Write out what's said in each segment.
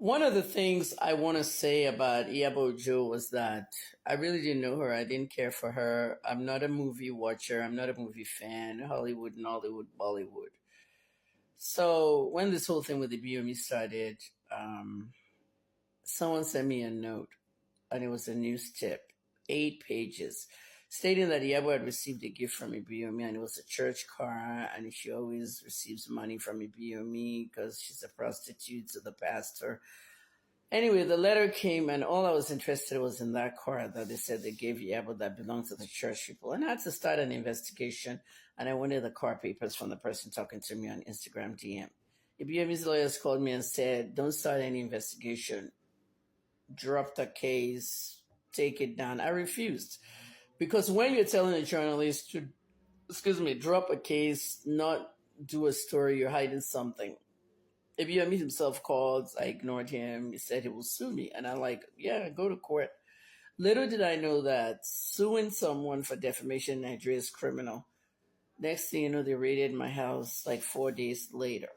One of the things I want to say about Iyabo Ojo was that I really didn't know her. I didn't care for her. I'm not a movie watcher. I'm not a movie fan. Hollywood, Nollywood, Bollywood. So when this whole thing with the BME started, someone sent me a note, and it was a news tip, 8 pages, stating that Iyabo had received a gift from Ibiyomi, and it was a church car, and she always receives money from Ibiyomi because she's a prostitute to the pastor. Anyway, the letter came, and all I was interested was in that car that they said they gave Iyabo that belonged to the church people. And I had to start an investigation, and I wanted the car papers from the person talking to me on Instagram DM. Ibiyomi's lawyers called me and said, don't start any investigation. Drop the case, take it down. I refused. Because when you're telling a journalist to, drop a case, not do a story, you're hiding something. If Ibiyomi himself called, I ignored him. He said he will sue me. And I'm like, yeah, go to court. Little did I know that suing someone for defamation in Nigeria is criminal. Next thing you know, they raided my house like 4 days later.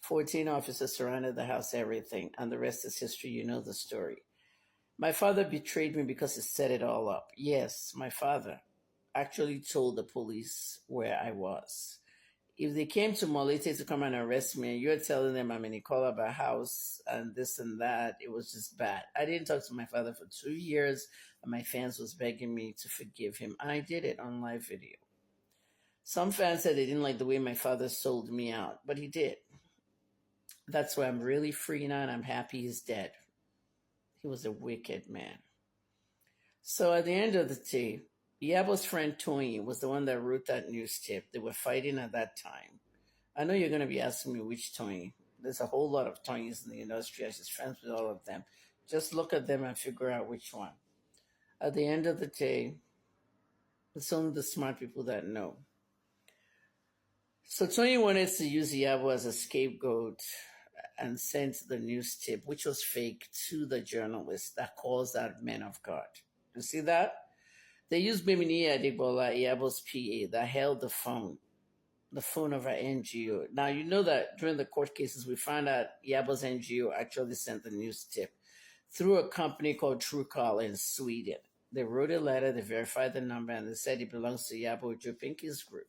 14 officers surrounded the house, everything. And the rest is history. You know the story. My father betrayed me because he set it all up. Yes, my father actually told the police where I was. If they came to Molete to come and arrest me, and you're telling them I'm in a Calabar house and this and that, it was just bad. I didn't talk to my father for 2 years, and my fans was begging me to forgive him, and I did it on live video. Some fans said they didn't like the way my father sold me out, but he did. That's why I'm really free now, and I'm happy he's dead. He was a wicked man. So at the end of the day, Iyabo's friend Tony was the one that wrote that news tip. They were fighting at that time. I know you're going to be asking me which Tony. There's a whole lot of Tonys in the industry. I was just friends with all of them. Just look at them and figure out which one. At the end of the day, it's only the smart people that know. So Tony wanted to use Iyabo as a scapegoat and sent the news tip, which was fake, to the journalist that calls out men of God. You see that? They used Bimini Adegbola, Iyabo's PA, that held the phone of our NGO. Now, you know that during the court cases, we found out Iyabo's NGO actually sent the news tip through a company called Truecaller in Sweden. They wrote a letter, they verified the number, and they said it belongs to Iyabo Ojo Pinky's group.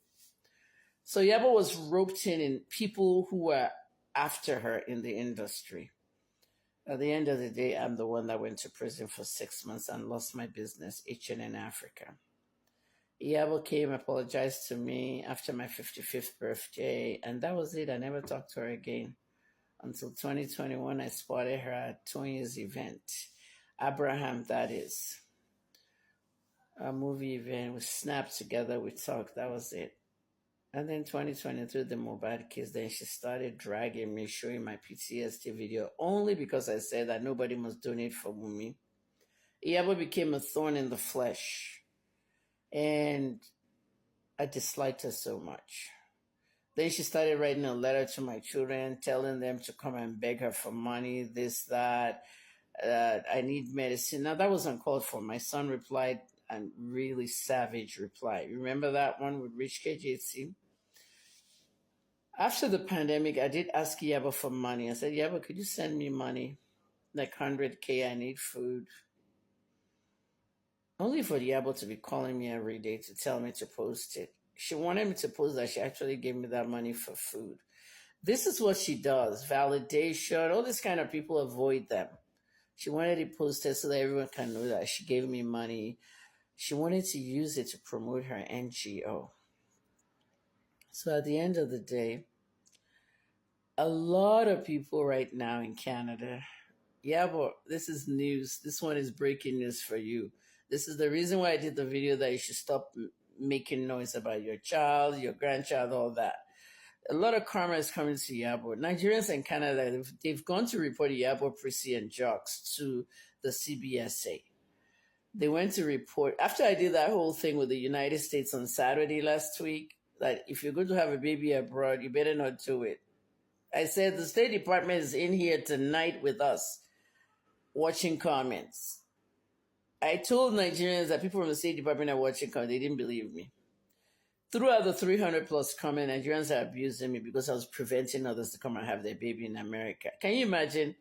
So Iyabo was roped in people who were after her in the industry. At the end of the day, I'm the one that went to prison for 6 months and lost my business, H&N Africa. Iyabo came, apologized to me after my 55th birthday, and that was it. I never talked to her again. Until 2021, I spotted her at Tonya's event. Abraham, that is. A movie event. We snapped together, we talked, that was it. And then 2023, the Mohbad case, then she started dragging me, showing my PTSD video, only because I said that nobody must donate for Wunmi. Iyabo became a thorn in the flesh, and I disliked her so much. Then she started writing a letter to my children, telling them to come and beg her for money, this, that, I need medicine. Now, that was uncalled for. My son replied, and really savage reply. Remember that one with Rich KJC? After the pandemic, I did ask Iyabo for money. I said, Iyabo, could you send me money? Like 100K, I need food. Only for Iyabo to be calling me every day to tell me to post it. She wanted me to post that. She actually gave me that money for food. This is what she does. Validation, all these kind of people, avoid them. She wanted it posted so that everyone can know that she gave me money. She wanted to use it to promote her NGO. So at the end of the day, a lot of people right now in Canada, but this is news. This one is breaking news for you. This is the reason why I did the video that you should stop making noise about your child, your grandchild, all that. A lot of karma is coming to Iyabo. Nigerians in Canada, they've gone to report Iyabo, Prissy, and Jocks to the CBSA. They went to report, after I did that whole thing with the United States on Saturday last week, that if you're going to have a baby abroad, you better not do it. I said the State Department is in here tonight with us, watching comments. I told Nigerians that people from the State Department are watching comments. They didn't believe me. Throughout the 300 plus comments, Nigerians are abusing me because I was preventing others to come and have their baby in America. Can you imagine?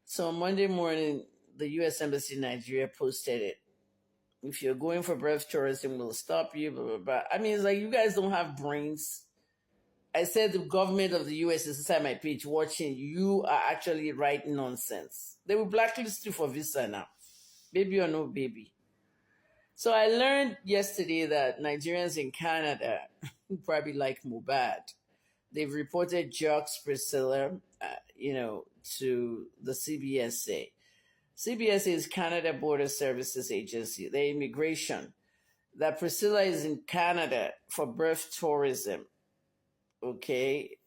So on Monday morning, the U.S. Embassy in Nigeria posted it. If you're going for birth tourism, we'll stop you, blah, blah, blah. I mean, it's like you guys don't have brains. I said the government of the US is inside my page watching. You are actually writing nonsense. They will blacklist you for visa now. Baby or no baby. So I learned yesterday that Nigerians in Canada probably like Mubad. They've reported Jocks Priscilla, to the CBSA. CBSA is Canada Border Services Agency, the immigration. That Priscilla is in Canada for birth tourism. Okay.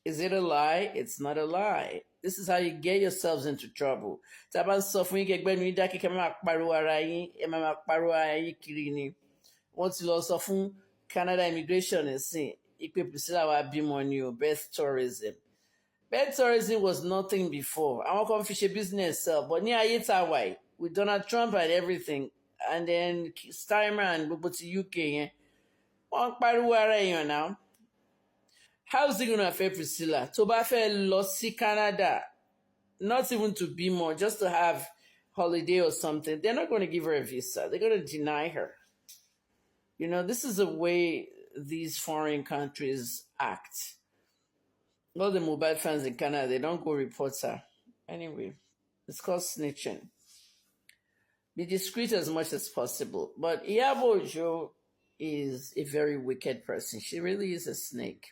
Is it a lie? It's not a lie. This is how you get yourselves into trouble. Taban sọ fún yín kẹgbẹ́ nu yín dákẹ́ kẹ́ máa pariwo ara yín, ẹ máa pariwo ara yín kiri ni. Wọ́n ti lọ sọ fún Canada Immigration ẹ̀sìn, ìpè Priscilla wa bímọ ni o, birth tourism. Birth tourism was nothing before. Àwọn kan fi ṣe business sell, but ní ayé tá a wà yìí, with Donald Trump and everything, and then Starmer and gbogbo ti UK yẹn, wọ́n pariwo ara èèyàn now. How's it going to affect Priscilla? Tó bá fẹ́ lọ sí Canada, not even to be more, just to have holiday or something, they're not going to give her a visa. They're going to deny her. This is the way these foreign countries act. All the mobile fans in Canada, they don't go report her. Anyway, it's called snitching. Be discreet as much as possible. But Iyabo Ojo is a very wicked person. She really is a snake.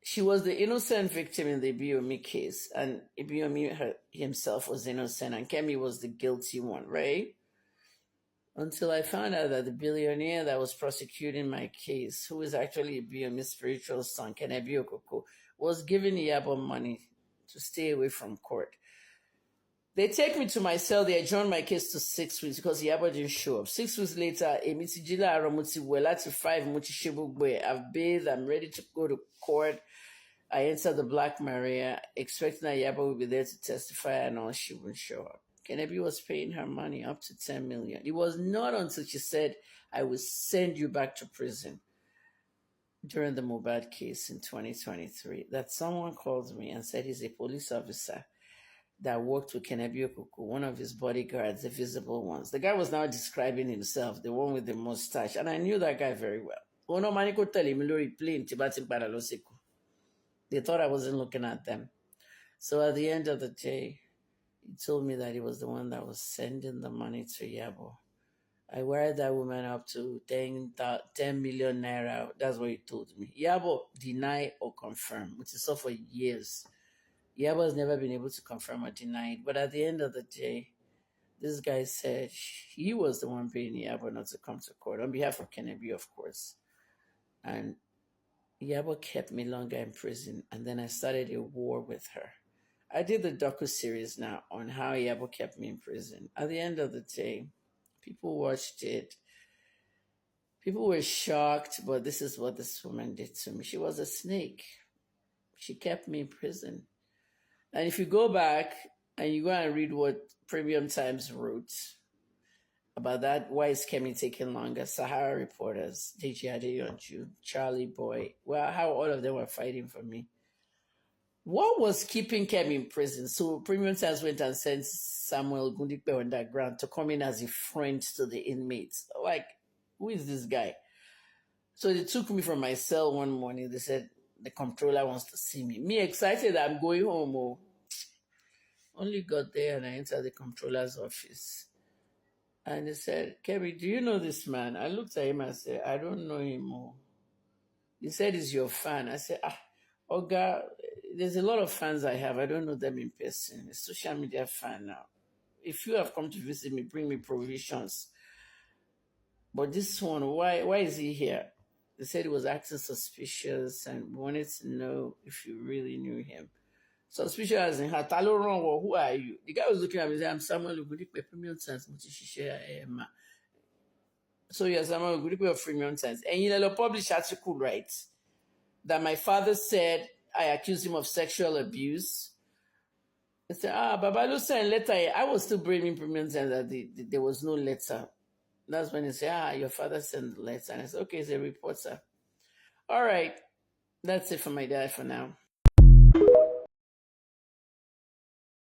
She was the innocent victim in the Ibiyomi case, and Ibiyomi himself was innocent, and Kemi was the guilty one, right? Until I found out that the billionaire that was prosecuting my case, who is actually Ibiyomi's spiritual son, Kenebi Okoko, was giving Iyabo money to stay away from court. They take me to my cell. They adjourned my case to 6 weeks because Iyabo didn't show up. 6 weeks later, to 5 I've bathed. I'm ready to go to court. I entered the Black Maria, expecting that Iyabo would be there to testify, and all, she wouldn't show up. Kenebi was paying her money up to 10 million. It was not until she said, I will send you back to prison during the Mubad case in 2023 that someone called me and said he's a police officer that worked with Kenebi Okoko, one of his bodyguards, the visible ones. The guy was now describing himself, the one with the mustache, and I knew that guy very well. They thought I wasn't looking at them. So at the end of the day, he told me that he was the one that was sending the money to Iyabo. I wired that woman up to 10 million naira. That's what he told me. Iyabo deny or confirm, which is so for years. Iyabo has never been able to confirm or deny it. But at the end of the day, this guy said he was the one paying Iyabo not to come to court, on behalf of Kenebi, of course. And Iyabo kept me longer in prison, and then I started a war with her. I did the docu-series now on how Iyabo kept me in prison. At the end of the day, people watched it. People were shocked, but this is what this woman did to me. She was a snake. She kept me in prison. And if you go back and you go and read what Premium Times wrote about that, why is Kemi taking longer? Sahara reporters, Deji Adeyonju, Charlie Boy, well, how all of them were fighting for me. What was keeping Kemi in prison? So Premium Times went and sent Samuel Gundipe underground to come in as a friend to the inmates. Like, who is this guy? So they took me from my cell one morning. They said, the comptroller wants to see me. Me excited, I'm going home. Oh. Only got there and I entered the comptroller's office. And he said, Kemi, do you know this man? I looked at him and said, I don't know him. Oh. He said, he's your fan. I said, Oga, there's a lot of fans I have. I don't know them in person. A social media fan now. If you have come to visit me, bring me provisions. But this one, why is he here? They said he was acting suspicious and wanted to know if you really knew him. Suspicious as in, Hatalo wrong, or who are you? The guy was looking at me and said, I'm Samuel Ugudipe, Premium Times. So you're Samuel Ugudipe of Premium Times. And you publish article, right? That my father said I accused him of sexual abuse. I said, Babalo sent letter. I was still bringing Premium Times that there was no letter. That's when he said, your father sent the letter. And I said, okay, it's a reporter. All right. That's it for my dad for now.